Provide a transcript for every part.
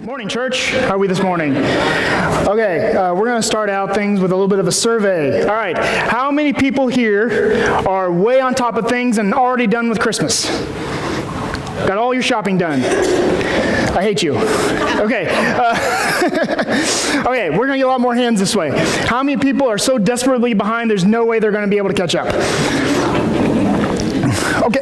Morning, church. How are we this morning? Okay, we're going to start out things with a little bit of a survey. All right, how many people here are way on top of things and already done with Christmas? Got all your shopping done. I hate you. Okay. Okay, we're going to get a lot more hands this way. How many people are so desperately behind there's no way they're going to be able to catch up? Okay,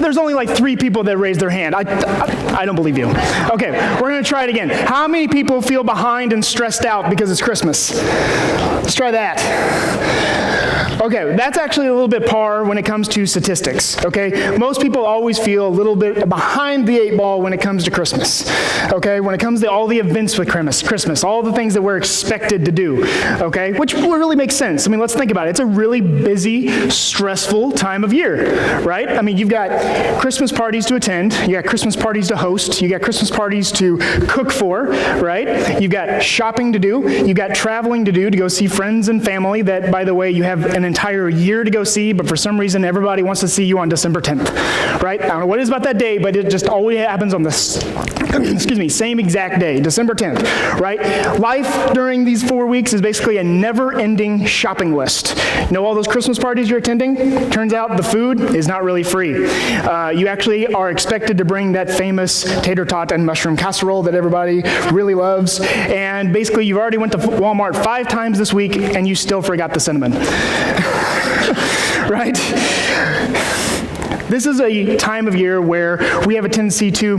there's only like 3 people that raised their hand. I don't believe you. Okay, we're going to try it again. How many people feel behind and stressed out because it's Christmas? Let's try that. Okay, that's actually a little bit par when it comes to statistics, okay? Most people always feel a little bit behind the 8 ball when it comes to Christmas, okay? When it comes to all the events with Christmas, all the things that we're expected to do, okay? Which really makes sense. I mean, let's think about it. It's a really busy, stressful time of year, right? I mean, you've got Christmas parties to attend, you got Christmas parties to host, you got Christmas parties to cook for, right? You've got shopping to do, you've got traveling to do to go see friends and family that, by the way, you have an entire year to go see, but for some reason everybody wants to see you on December 10th, right? I don't know what it is about that day, but it just always happens on the same exact day, December 10th, right? Life during these 4 weeks is basically a never-ending shopping list. You know all those Christmas parties you're attending? Turns out the food is not really free. You actually are expected to bring that famous tater tot and mushroom casserole that everybody really loves, and basically you've already went to Walmart 5 times this week and you still forgot the cinnamon. Right? This is a time of year where we have a tendency to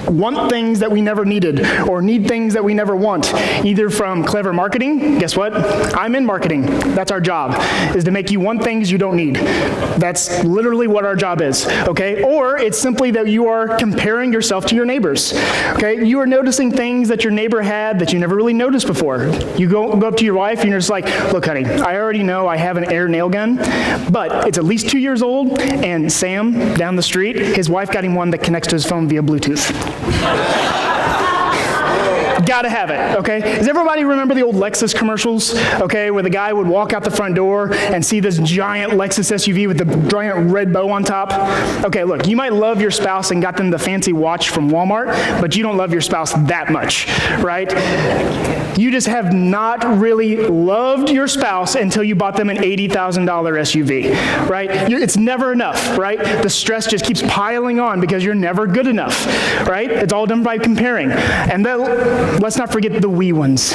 want things that we never needed or need things that we never want, either from clever marketing. Guess what? I'm in marketing. That's our job, is to make you want things you don't need. That's literally what our job is, okay? Or it's simply that you are comparing yourself to your neighbors, okay? You are noticing things that your neighbor had that you never really noticed before. You go up to your wife and you're just like, look, honey, I already know I have an air nail gun, but it's at least 2 years old, and Sam down the street, his wife got him one that connects to his phone via Bluetooth. Gotta have it, okay? Does everybody remember the old Lexus commercials, okay, where the guy would walk out the front door and see this giant Lexus SUV with the giant red bow on top? Okay, look, you might love your spouse and got them the fancy watch from Walmart, but you don't love your spouse that much, right? You just have not really loved your spouse until you bought them an $80,000 SUV, right? It's never enough, right? The stress just keeps piling on because you're never good enough, right? It's all done by comparing. And let's not forget the wee ones.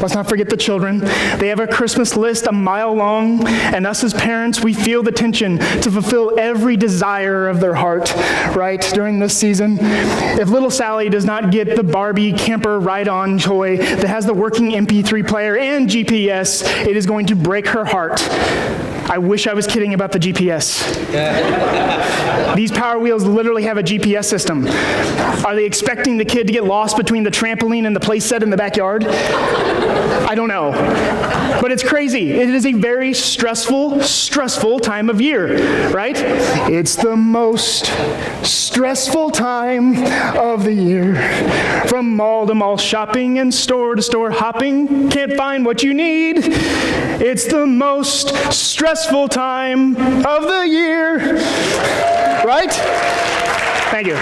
Let's not forget the children. They have a Christmas list a mile long, and us as parents, we feel the tension to fulfill every desire of their heart, right, during this season. If little Sally does not get the Barbie camper ride-on toy that has the working MP3 player and GPS, it is going to break her heart. I wish I was kidding about the GPS. These Power Wheels literally have a GPS system. Are they expecting the kid to get lost between the trampoline and the play set in the backyard? I don't know. But it's crazy. It is a very stressful time of year, right? It's the most stressful time of the year. From mall to mall shopping and store to store hopping, can't find what you need. It's the most stressful time of the year. Right? Thank you.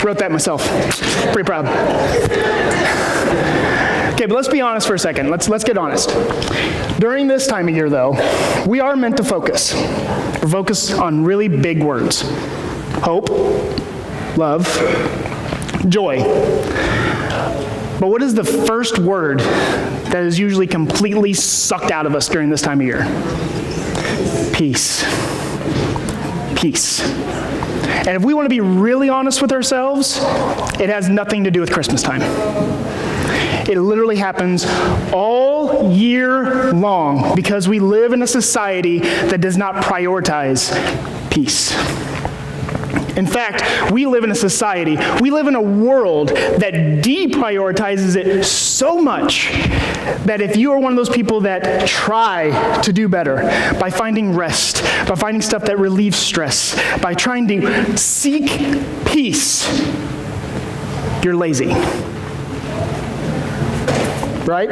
Wrote that myself. Pretty proud. Okay, but let's be honest for a second. Let's get honest. During this time of year, though, we are meant to focus. We're focused on really big words. Hope, love, joy. But what is the first word that is usually completely sucked out of us during this time of year? Peace. Peace. And if we want to be really honest with ourselves, it has nothing to do with Christmas time. It literally happens all year long because we live in a society that does not prioritize peace. In fact, we live in a society, we live in a world that deprioritizes it so much that if you are one of those people that try to do better by finding rest, by finding stuff that relieves stress, by trying to seek peace, you're lazy. Right?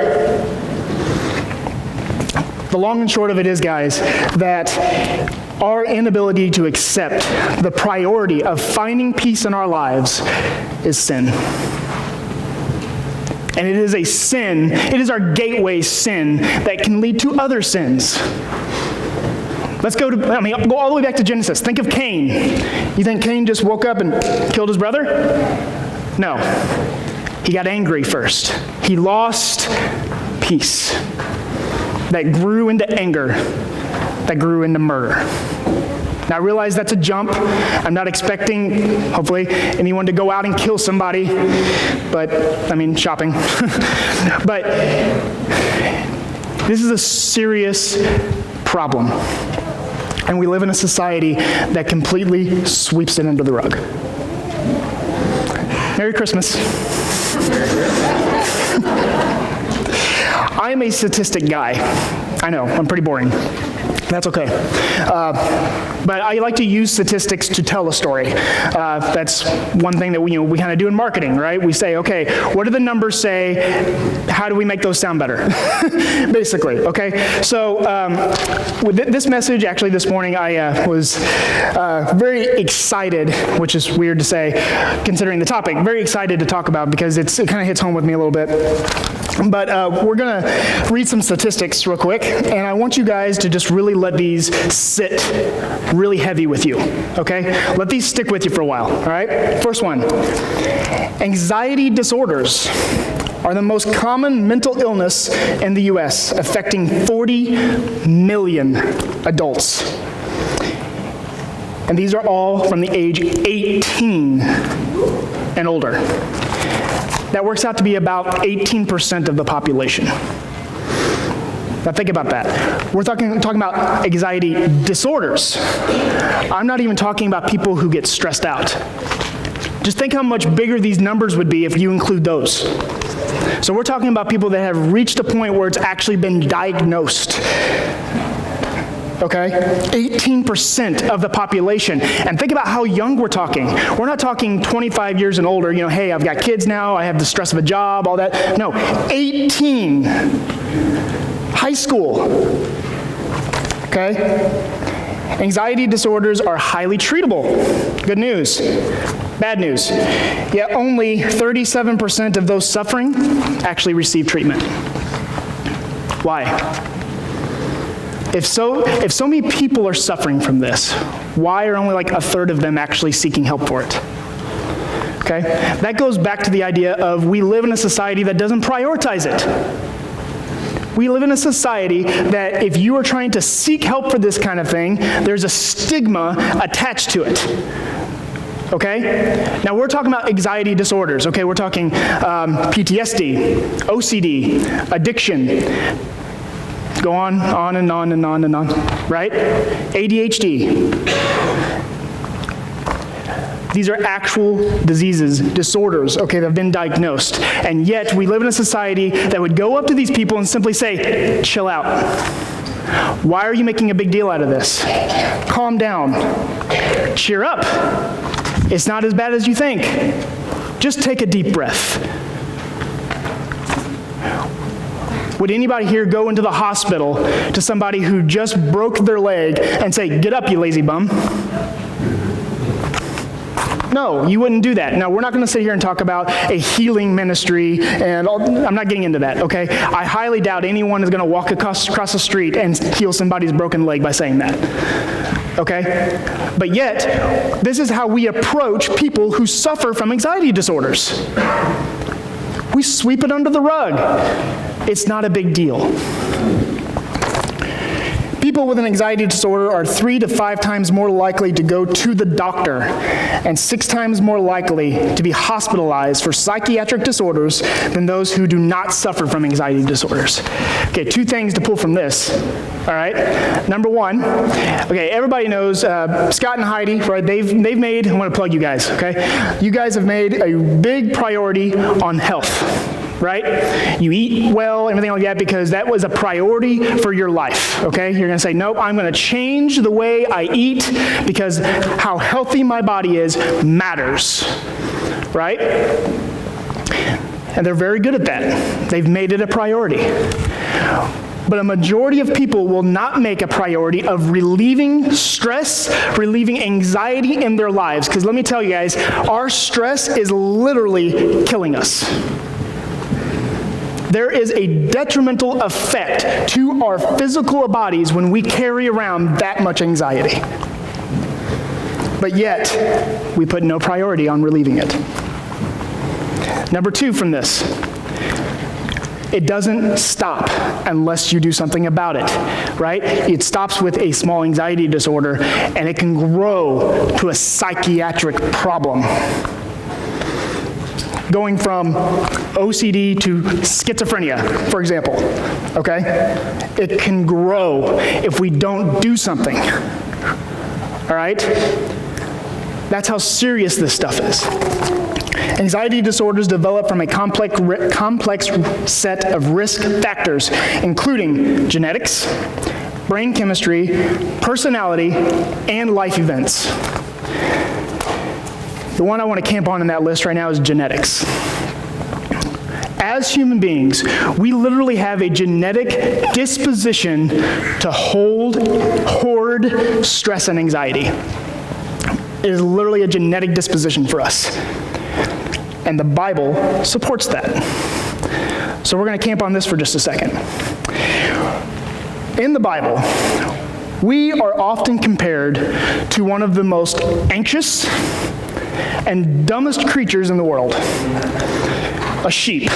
The long and short of it is, guys, that our inability to accept the priority of finding peace in our lives is sin. And it is a sin, it is our gateway sin that can lead to other sins. Let's go all the way back to Genesis. Think of Cain. You think Cain just woke up and killed his brother? No. He got angry first. He lost peace. That grew into anger. That grew into murder. Now I realize that's a jump. I'm not expecting, hopefully, anyone to go out and kill somebody. Shopping. But this is a serious problem. And we live in a society that completely sweeps it under the rug. Merry Christmas. I am a statistic guy. I know, I'm pretty boring. That's okay. But I like to use statistics to tell a story. That's one thing that we kind of do in marketing, right? We say, okay, what do the numbers say? How do we make those sound better? Basically, okay? So with this message, actually this morning, I was very excited, which is weird to say considering the topic, very excited to talk about because it kind of hits home with me a little bit. But we're going to read some statistics real quick, and I want you guys to just really let these sit really heavy with you, okay? Let these stick with you for a while, all right? First one, anxiety disorders are the most common mental illness in the U.S., affecting 40 million adults. And these are all from the age 18 and older. That works out to be about 18% of the population. Now think about that. We're talking about anxiety disorders. I'm not even talking about people who get stressed out. Just think how much bigger these numbers would be if you include those. So we're talking about people that have reached a point where it's actually been diagnosed. Okay? 18% of the population. And think about how young we're talking. We're not talking 25 years and older, hey, I've got kids now, I have the stress of a job, all that. No, 18. High school. Okay? Anxiety disorders are highly treatable. Good news. Bad news. Yet only 37% of those suffering actually receive treatment. Why? If so many people are suffering from this, why are only like a third of them actually seeking help for it? Okay? That goes back to the idea of we live in a society that doesn't prioritize it. We live in a society that if you are trying to seek help for this kind of thing, there's a stigma attached to it. Okay? Now we're talking about anxiety disorders, okay? We're talking PTSD, OCD, addiction, go on and on and on and on, right? ADHD. These are actual diseases, disorders, okay, that have been diagnosed. And yet we live in a society that would go up to these people and simply say, chill out. Why are you making a big deal out of this? Calm down. Cheer up. It's not as bad as you think. Just take a deep breath. Would anybody here go into the hospital to somebody who just broke their leg and say, get up, you lazy bum? No, you wouldn't do that. Now, we're not going to sit here and talk about a healing ministry, and I'm not getting into that, okay? I highly doubt anyone is going to walk across the street and heal somebody's broken leg by saying that, okay? But yet, this is how we approach people who suffer from anxiety disorders. We sweep it under the rug. It's not a big deal. People with an anxiety disorder are 3 to 5 times more likely to go to the doctor and 6 times more likely to be hospitalized for psychiatric disorders than those who do not suffer from anxiety disorders. Okay, 2 things to pull from this. All right. Number 1, okay, everybody knows Scott and Heidi, right? They've made, I want to plug you guys, okay? You guys have made a big priority on health. Right? You eat well, everything like that, because that was a priority for your life, okay? You're going to say, nope, I'm going to change the way I eat because how healthy my body is matters, right? And they're very good at that. They've made it a priority. But a majority of people will not make a priority of relieving stress, relieving anxiety in their lives. Because let me tell you guys, our stress is literally killing us. There is a detrimental effect to our physical bodies when we carry around that much anxiety. But yet, we put no priority on relieving it. Number 2 from this. It doesn't stop unless you do something about it, right? It stops with a small anxiety disorder, and it can grow to a psychiatric problem. Going from OCD to schizophrenia, for example, okay? It can grow if we don't do something, all right? That's how serious this stuff is. Anxiety disorders develop from a complex set of risk factors, including genetics, brain chemistry, personality, and life events. The one I want to camp on in that list right now is genetics. As human beings, we literally have a genetic disposition to hoard stress and anxiety. It is literally a genetic disposition for us. And the Bible supports that. So we're going to camp on this for just a second. In the Bible, we are often compared to one of the most anxious and dumbest creatures in the world, a sheep.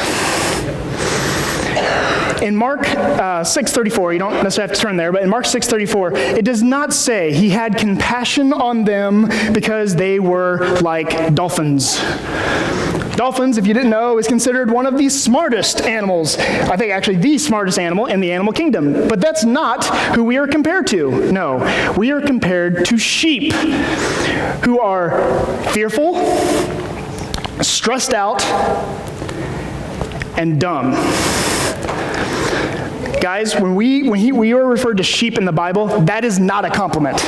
In Mark 6:34, you don't necessarily have to turn there, but in Mark 6:34, it does not say he had compassion on them because they were like dolphins. Dolphins, if you didn't know, is considered one of the smartest animals. I think actually the smartest animal in the animal kingdom. But that's not who we are compared to. No, we are compared to sheep who are fearful, stressed out, and dumb. Guys, when we are referred to sheep in the Bible, that is not a compliment.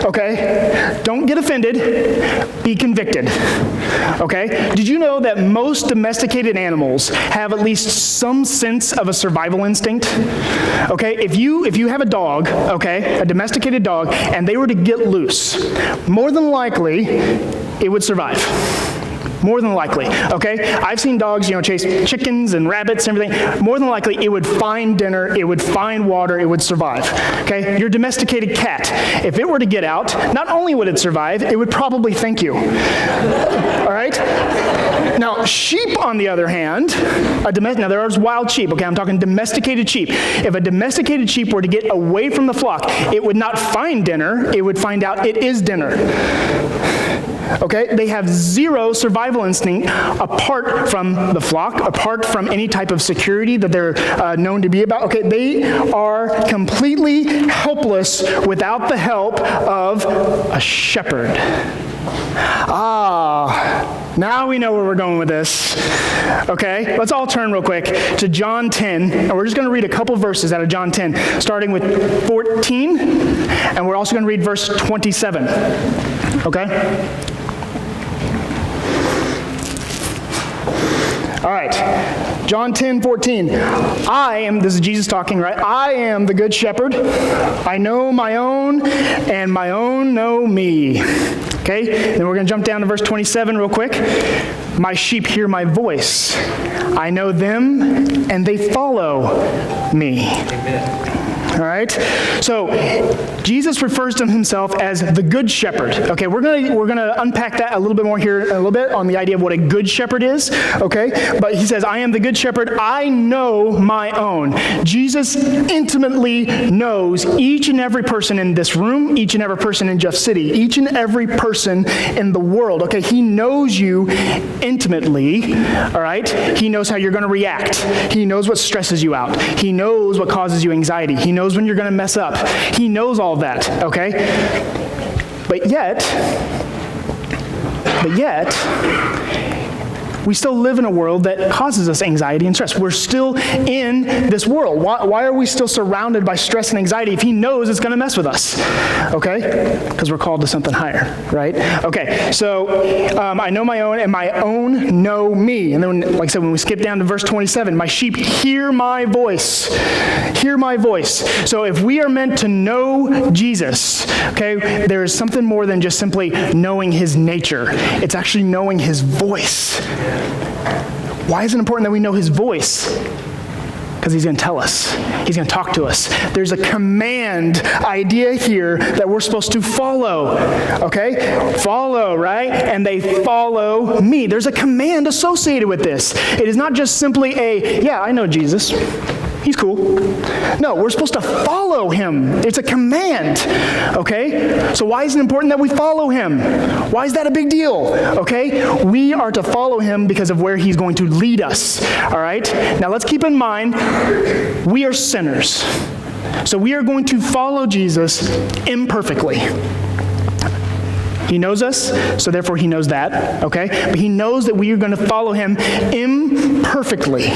Okay? Don't get offended. Be convicted. Okay? Did you know that most domesticated animals have at least some sense of a survival instinct? Okay? If you have a dog, okay, a domesticated dog, and they were to get loose, more than likely, it would survive. More than likely, okay? I've seen dogs, chase chickens and rabbits and everything. More than likely, it would find dinner, it would find water, it would survive, okay? Your domesticated cat, if it were to get out, not only would it survive, it would probably thank you, all right? Now, sheep, on the other hand, now there are wild sheep, okay? I'm talking domesticated sheep. If a domesticated sheep were to get away from the flock, it would not find dinner, it would find out it is dinner. Okay, they have zero survival instinct apart from the flock, apart from any type of security that they're known to be about. Okay, they are completely helpless without the help of a shepherd. Now we know where we're going with this. Okay, let's all turn real quick to John 10, and we're just going to read a couple verses out of John 10, starting with 14, and we're also going to read verse 27. Okay? All right, John 10:14. This is Jesus talking, right? I am the good shepherd. I know my own, and my own know me. Okay, then we're going to jump down to verse 27 real quick. My sheep hear my voice. I know them, and they follow me. Amen. All right, so Jesus refers to himself as the good shepherd. Okay, we're gonna unpack that a little bit more here, a little bit on the idea of what a good shepherd is. Okay, but he says, "I am the good shepherd. I know my own." Jesus intimately knows each and every person in this room, each and every person in Jeff City, each and every person in the world. Okay, he knows you intimately. All right, he knows how you're going to react. He knows what stresses you out. He knows what causes you anxiety. He knows when you're going to mess up. He knows all of that, okay? But yet, We still live in a world that causes us anxiety and stress. We're still in this world. Why are we still surrounded by stress and anxiety if he knows it's going to mess with us? Okay? Because we're called to something higher, right? Okay, so I know my own, and my own know me. And then, like I said, when we skip down to verse 27, my sheep hear my voice. Hear my voice. So if we are meant to know Jesus, okay, there is something more than just simply knowing his nature. It's actually knowing his voice. Why is it important that we know his voice? Because he's going to tell us. He's going to talk to us. There's a command idea here that we're supposed to follow. Okay? Follow, right? And they follow me. There's a command associated with this. It is not just simply yeah, I know Jesus. He's cool. No, we're supposed to follow him. It's a command, okay? So why is it important that we follow him? Why is that a big deal, okay? We are to follow him because of where he's going to lead us, all right? Now let's keep in mind, we are sinners. So we are going to follow Jesus imperfectly. He knows us, so therefore he knows that, okay? But he knows that we are going to follow him imperfectly.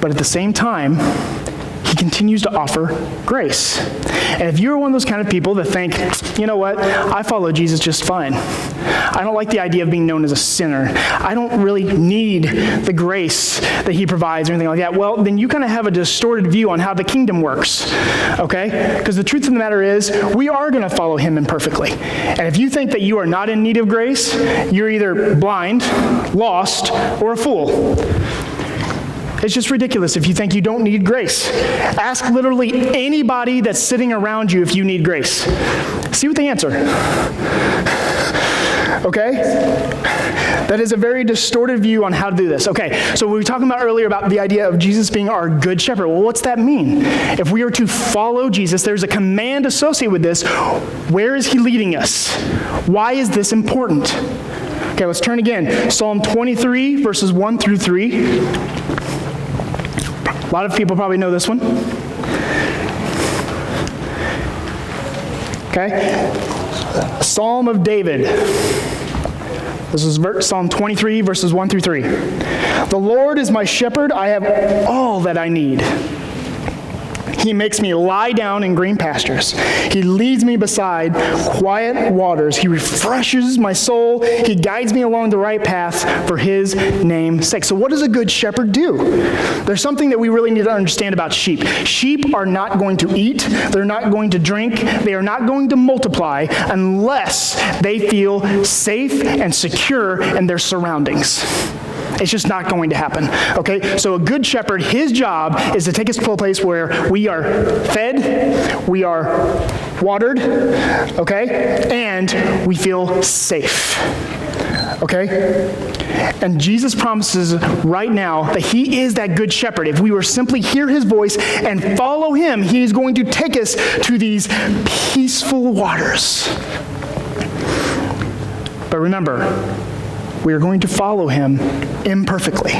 But at the same time, he continues to offer grace. And if you're one of those kind of people that think, you know what, I follow Jesus just fine. I don't like the idea of being known as a sinner. I don't really need the grace that he provides or anything like that. Well, then you kind of have a distorted view on how the kingdom works, okay? Because the truth of the matter is, we are going to follow him imperfectly. And if you think that you are not in need of grace, you're either blind, lost, or a fool. It's just ridiculous if you think you don't need grace. Ask literally anybody that's sitting around you if you need grace. See what they answer. Okay? That is a very distorted view on how to do this. Okay, so we were talking about earlier about the idea of Jesus being our good shepherd. Well, what's that mean? If we are to follow Jesus, there's a command associated with this. Where is he leading us? Why is this important? Okay, let's turn again. Psalm 23, verses 1 through 3. A lot of people probably know this one. Okay? Psalm of David. This is Psalm 23, verses 1 through 3. The Lord is my shepherd. I have all that I need. He makes me lie down in green pastures. He leads me beside quiet waters. He refreshes my soul. He guides me along the right path for his name's sake. So what does a good shepherd do? There's something that we really need to understand about sheep. Sheep are not going to eat. They're not going to drink. They are not going to multiply unless they feel safe and secure in their surroundings. It's just not going to happen, okay? So a good shepherd, his job is to take us to a place where we are fed, we are watered, okay? And we feel safe, okay? And Jesus promises right now that he is that good shepherd. If we were simply hear his voice and follow him, he is going to take us to these peaceful waters. But remember, we are going to follow him imperfectly.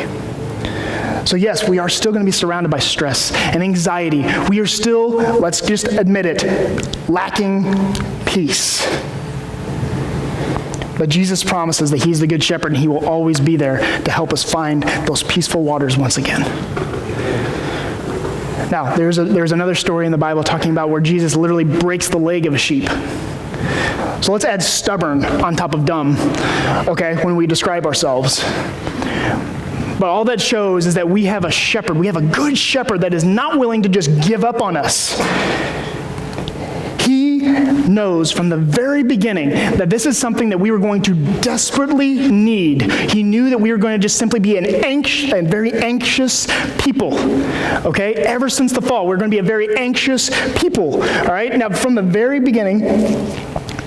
So yes, we are still going to be surrounded by stress and anxiety. We are still, let's just admit it, lacking peace. But Jesus promises that he's the good shepherd and he will always be there to help us find those peaceful waters once again. Now, there's another story in the Bible talking about where Jesus literally breaks the leg of a sheep. So let's add stubborn on top of dumb, okay, when we describe ourselves. But all that shows is that we have a shepherd. We have a good shepherd that is not willing to just give up on us. He knows from the very beginning that this is something that we were going to desperately need. He knew that we were going to just simply be a very anxious people, okay? Ever since the fall, we're going to be a very anxious people, all right? Now, from the very beginning,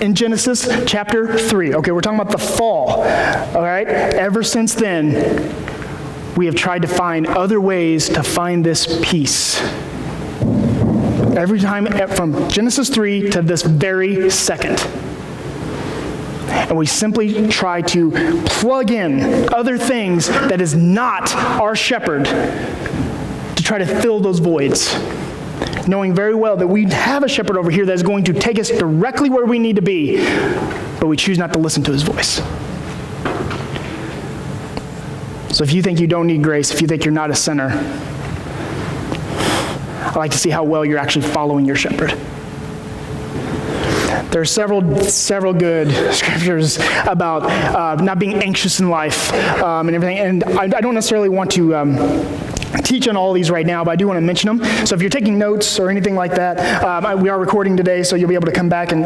in Genesis chapter 3, okay, we're talking about the fall, all right? Ever since then, we have tried to find other ways to find this peace. Every time, from Genesis 3 to this very second. And we simply try to plug in other things that is not our shepherd to try to fill those voids, knowing very well that we have a shepherd over here that is going to take us directly where we need to be, but we choose not to listen to his voice. So if you think you don't need grace, if you think you're not a sinner, I'd like to see how well you're actually following your shepherd. There are several good scriptures about not being anxious in life and everything. And I don't necessarily want to teach on all these right now, but I do want to mention them. So if you're taking notes or anything like that, we are recording today, so you'll be able to come back and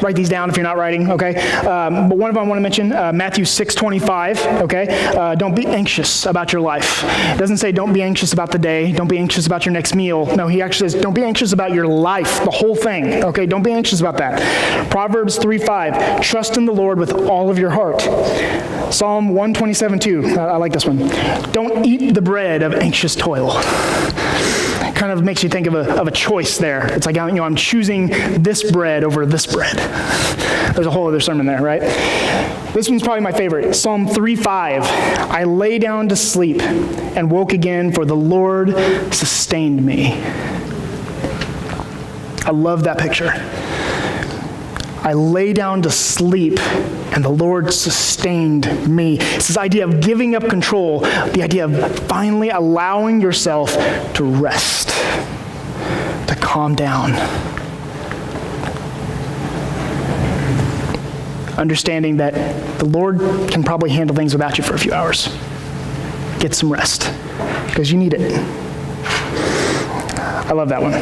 write these down if you're not writing, okay? But one of them I want to mention, Matthew 6:25, okay? Don't be anxious about your life. It doesn't say don't be anxious about the day, don't be anxious about your next meal. No, he actually says don't be anxious about your life, the whole thing, okay? Don't be anxious about that. Proverbs 3:5, trust in the Lord with all of your heart. Psalm 127:2, I like this one. Don't eat the bread of anxious toil. Kind of makes you think of a choice there. It's like, I'm choosing this bread over this bread. There's a whole other sermon there, right? This one's probably my favorite. Psalm 3:5, I lay down to sleep and woke again, for the Lord sustained me. I love that picture. I lay down to sleep, and the Lord sustained me. It's this idea of giving up control, the idea of finally allowing yourself to rest, to calm down. Understanding that the Lord can probably handle things without you for a few hours. Get some rest, because you need it. I love that one.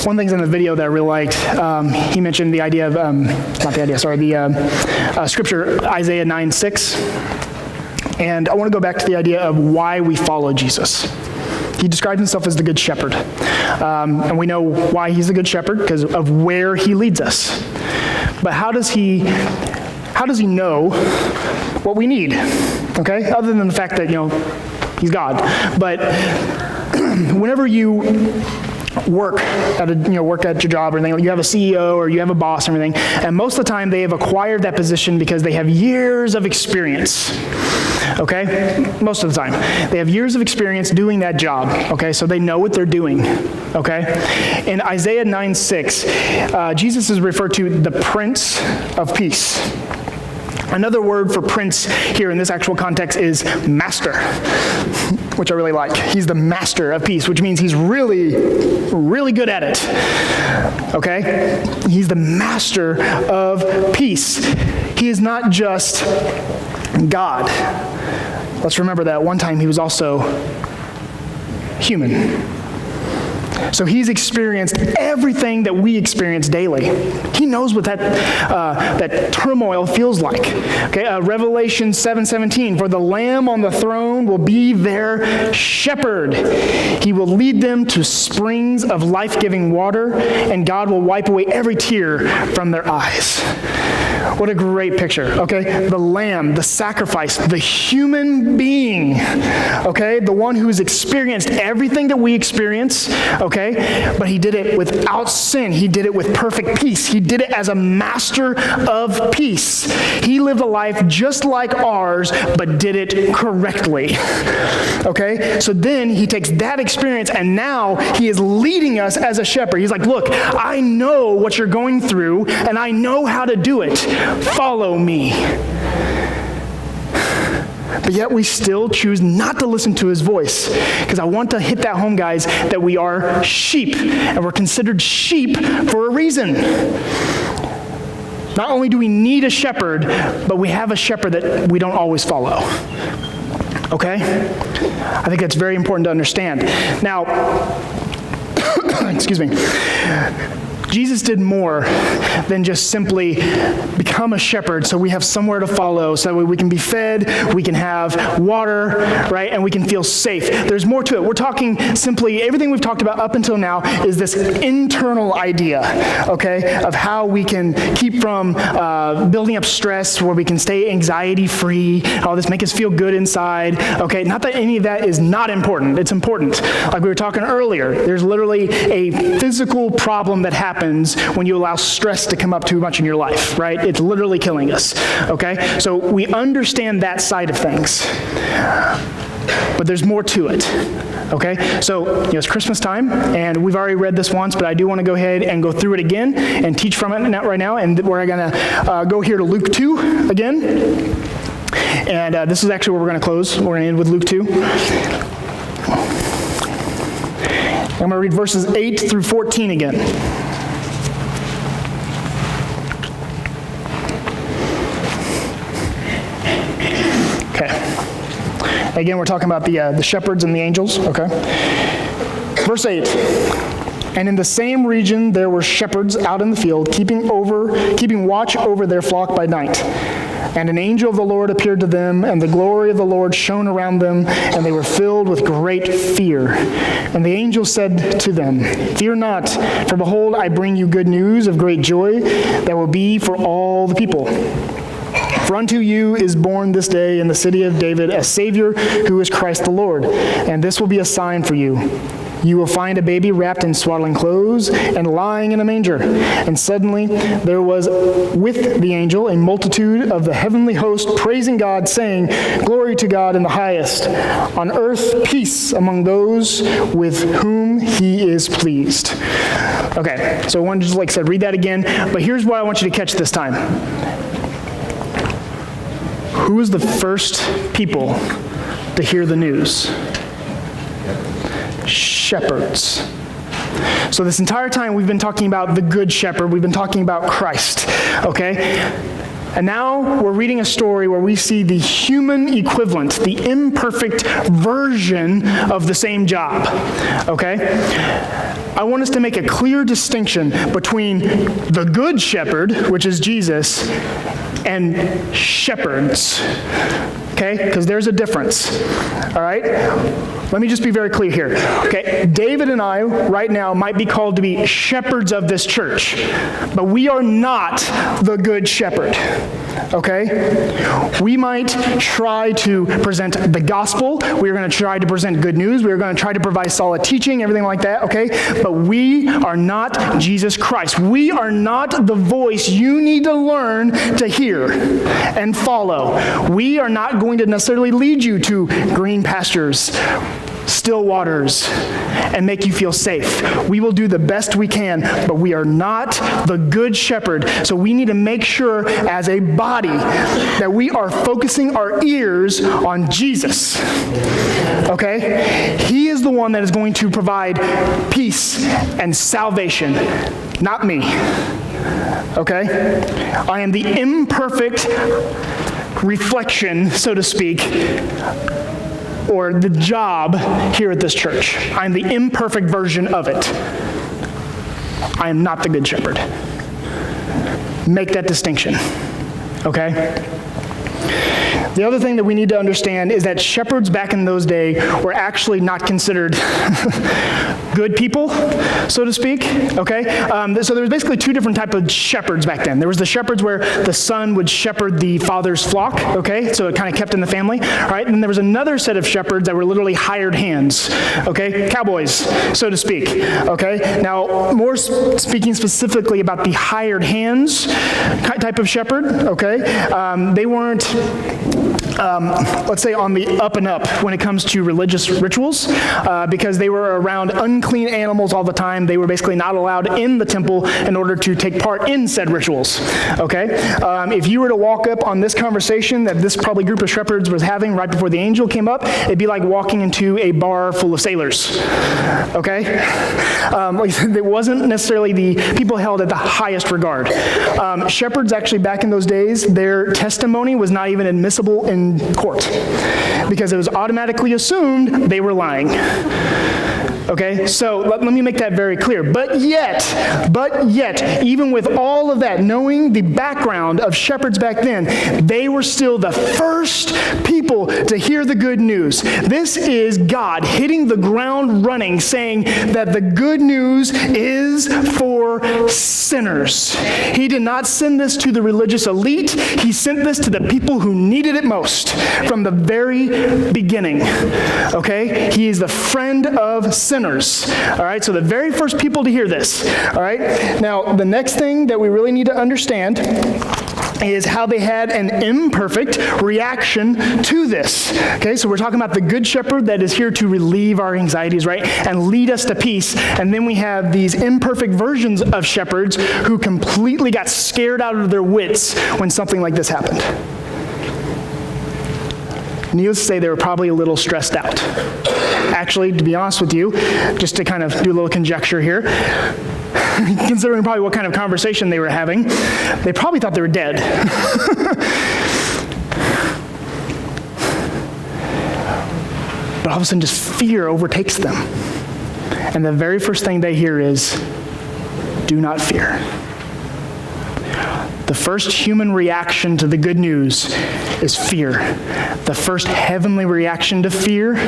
One thing in the video that I really liked, he mentioned the idea of, the scripture, Isaiah 9:6. And I want to go back to the idea of why we follow Jesus. He describes himself as the good shepherd. And we know why he's the good shepherd, because of where he leads us. But how does he know what we need? Okay? Other than the fact that, he's God. But whenever you work at your job or anything, you have a CEO or you have a boss or anything, and most of the time they have acquired that position because they have years of experience. Okay? Most of the time. They have years of experience doing that job. Okay? So they know what they're doing. Okay? In Isaiah 9:6, Jesus is referred to the Prince of Peace. Another word for prince here in this actual context is master, which I really like. He's the master of peace, which means he's really, really good at it. Okay? He's the master of peace. He is not just God. Let's remember that one time he was also human. So he's experienced everything that we experience daily. He knows what that turmoil feels like. Okay, Revelation 7:17, for the Lamb on the throne will be their shepherd. He will lead them to springs of life-giving water, and God will wipe away every tear from their eyes. What a great picture, okay? The Lamb, the sacrifice, the human being, okay? The one who's experienced everything that we experience, okay? But he did it without sin. He did it with perfect peace. He did it as a master of peace. He lived a life just like ours, but did it correctly, okay? So then he takes that experience, and now he is leading us as a shepherd. He's like, look, I know what you're going through, and I know how to do it. Follow me. But yet we still choose not to listen to his voice. Because I want to hit that home, guys, that we are sheep. And we're considered sheep for a reason. Not only do we need a shepherd, but we have a shepherd that we don't always follow. Okay? I think that's very important to understand. Now, excuse me. Jesus did more than just simply become a shepherd so we have somewhere to follow, so that we can be fed, we can have water, right, and we can feel safe. There's more to it. We're talking simply, everything we've talked about up until now is this internal idea, okay, of how we can keep from building up stress, where we can stay anxiety-free, all this, make us feel good inside, okay? Not that any of that is not important. It's important. Like we were talking earlier, there's literally a physical problem that happens when you allow stress to come up too much in your life, right? It's literally killing us, okay? So we understand that side of things. but there's more to it, okay? So, it's Christmas time, and we've already read this once, but I do want to go ahead and go through it again and teach from it right now, and we're going to go here to Luke 2 again, and this is actually where we're going to close. We're going to end with Luke 2. I'm going to read verses 8 through 14 again. Okay. Again, we're talking about the shepherds and the angels, okay? Verse 8. And in the same region there were shepherds out in the field, keeping watch over their flock by night. And an angel of the Lord appeared to them, and the glory of the Lord shone around them, and they were filled with great fear. And the angel said to them, Fear not, for behold, I bring you good news of great joy that will be for all the people. For unto you is born this day in the city of David a Savior, who is Christ the Lord. And this will be a sign for you. You will find a baby wrapped in swaddling clothes and lying in a manger. And suddenly there was with the angel a multitude of the heavenly host praising God, saying, Glory to God in the highest, on earth peace among those with whom he is pleased. Okay, so I wanted to just, like I said, read that again, but here's what I want you to catch this time. Who was the first people to hear the news? Shepherds. So this entire time we've been talking about the Good Shepherd. We've been talking about Christ, okay? And now we're reading a story where we see the human equivalent, the imperfect version of the same job, okay? I want us to make a clear distinction between the Good Shepherd, which is Jesus, and shepherds, okay? Because there's a difference, all right? Let me just be very clear here, okay? David and I, right now, might be called to be shepherds of this church, but we are not the Good Shepherd, okay? We might try to present the gospel. We're going to try to present good news. We're going to try to provide solid teaching, everything like that, okay? But we are not Jesus Christ. We are not the voice you need to learn to hear and follow. We are not going to necessarily lead you to green pastures, still waters, and make you feel safe. We will do the best we can, but we are not the Good Shepherd. So we need to make sure as a body that we are focusing our ears on Jesus. Okay? He is the one that is going to provide peace and salvation, not me. Okay? I am the imperfect reflection, so to speak, or the job here at this church. I'm the imperfect version of it. I am not the Good Shepherd. Make that distinction, okay? The other thing that we need to understand is that shepherds back in those days were actually not considered good people, so to speak, okay? So there was basically two different types of shepherds back then. There was the shepherds where the son would shepherd the father's flock, okay? So it kind of kept in the family, right? And there was another set of shepherds that were literally hired hands, okay? Cowboys, so to speak, okay? Now, more speaking specifically about the hired hands type of shepherd, okay? They weren't let's say on the up and up when it comes to religious rituals, because they were around unclean animals all the time. They were basically not allowed in the temple in order to take part in said rituals, okay? If you were to walk up on this conversation that this probably group of shepherds was having right before the angel came up, it'd be like walking into a bar full of sailors, okay? It wasn't necessarily the people held at the highest regard. Shepherds actually back in those days, their testimony was not even admissible in court because it was automatically assumed they were lying. Okay, so let me make that very clear. But yet, even with all of that, knowing the background of shepherds back then, they were still the first people to hear the good news. This is God hitting the ground running, saying that the good news is for sinners. He did not send this to the religious elite. He sent this to the people who needed it most from the very beginning. Okay, He is the friend of sinners. All right, so the very first people to hear this. All right, now the next thing that we really need to understand is how they had an imperfect reaction to this. Okay, so we're talking about the good shepherd that is here to relieve our anxieties, right, and lead us to peace. And then we have these imperfect versions of shepherds who completely got scared out of their wits when something like this happened. Needless to say, they were probably a little stressed out. Actually, to be honest with you, just to kind of do a little conjecture here, considering probably what kind of conversation they were having, they probably thought they were dead. But all of a sudden, just fear overtakes them. And the very first thing they hear is, "Do not fear." The first human reaction to the good news is fear. The first heavenly reaction to fear,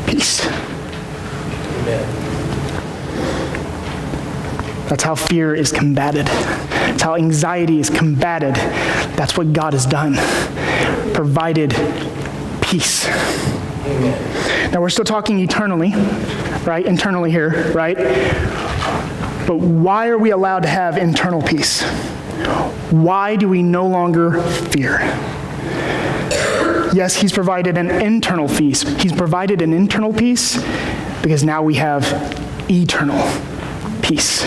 peace. Amen. That's how fear is combated. That's how anxiety is combated. That's what God has done. Provided peace. Amen. Now we're still talking eternally, right? Internally here, right? But why are we allowed to have internal peace? Why do we no longer fear? Yes, he's provided an internal peace. He's provided an internal peace because now we have eternal peace.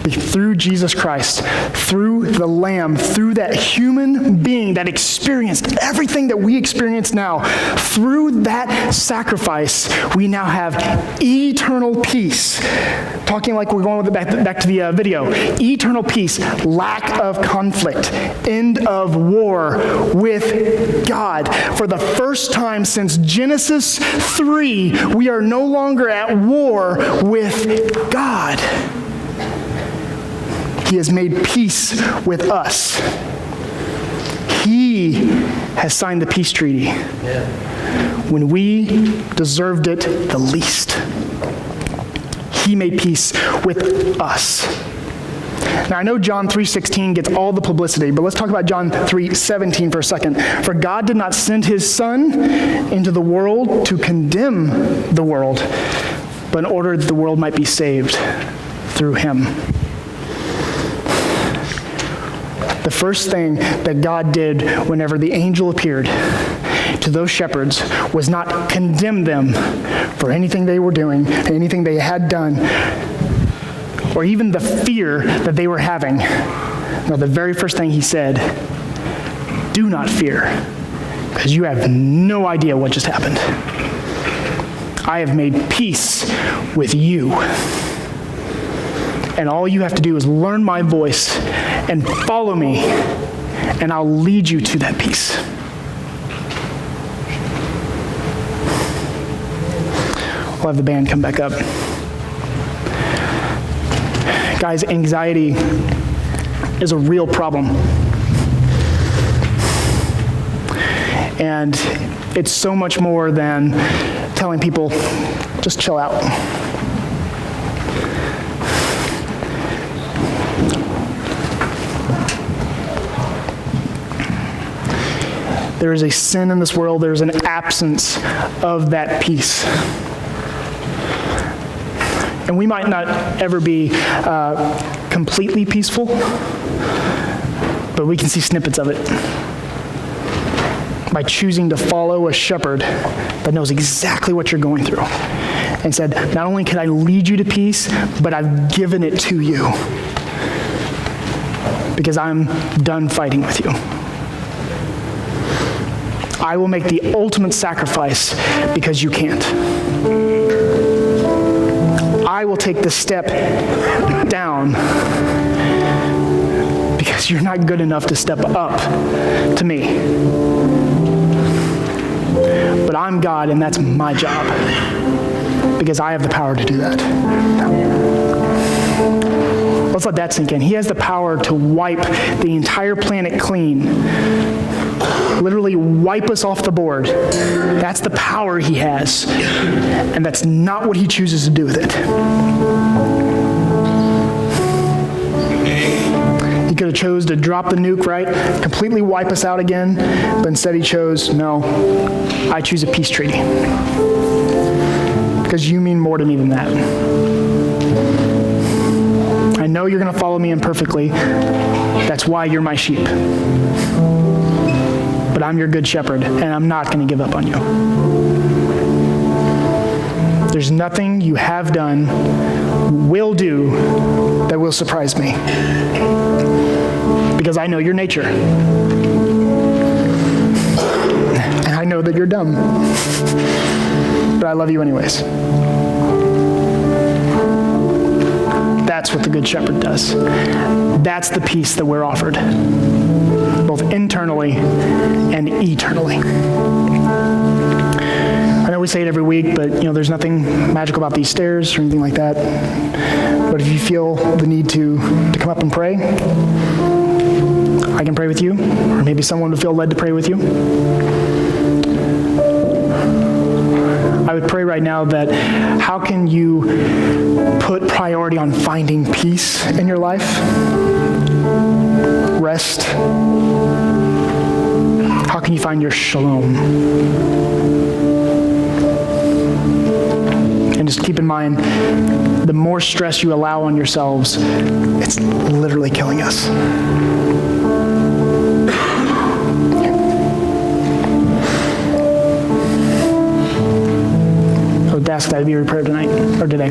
Through Jesus Christ, through the Lamb, through that human being that experienced everything that we experience now, through that sacrifice, we now have eternal peace. Talking like we're going with back to the video. Eternal peace, lack of conflict, end of war with God. For the first time since Genesis 3, we are no longer at war with God. He has made peace with us. He has signed the peace treaty when we deserved it the least. He made peace with us. Now, I know John 3:16 gets all the publicity, but let's talk about John 3:17 for a second. For God did not send his Son into the world to condemn the world, but in order that the world might be saved through him. The first thing that God did whenever the angel appeared to those shepherds was not condemn them for anything they were doing, anything they had done, or even the fear that they were having. No, the very first thing he said, "Do not fear, because you have no idea what just happened. I have made peace with you. And all you have to do is learn my voice and follow me, and I'll lead you to that peace." We'll have the band come back up. Guys, anxiety is a real problem. And it's so much more than telling people, just chill out. There is a sin in this world. There's an absence of that peace. And we might not ever be completely peaceful, but we can see snippets of it by choosing to follow a shepherd that knows exactly what you're going through and said, not only can I lead you to peace, but I've given it to you because I'm done fighting with you. I will make the ultimate sacrifice because you can't. I will take the step down because you're not good enough to step up to me. But I'm God, and that's my job because I have the power to do that. Let's let that sink in. He has the power to wipe the entire planet clean. Literally wipe us off the board. That's the power he has. And that's not what he chooses to do with it. He could have chose to drop the nuke, right? Completely wipe us out again. But instead he chose, no, I choose a peace treaty. Because you mean more to me than that. I know know you're going to follow me imperfectly. That's why you're my sheep. But I'm your good shepherd, and I'm not going to give up on you. There's nothing you have done, will do, that will surprise me. Because I know your nature. And I know that you're dumb. But I love you anyways. That's what the Good Shepherd does. That's the peace that we're offered, both internally and eternally. I know we say it every week, but there's nothing magical about these stairs or anything like that. But if you feel the need to come up and pray, I can pray with you, or maybe someone would feel led to pray with you. I would pray right now that how can you put priority on finding peace in your life? Rest. How can you find your shalom? And just keep in mind, the more stress you allow on yourselves, it's literally killing us. I would ask that be your prayer tonight or today.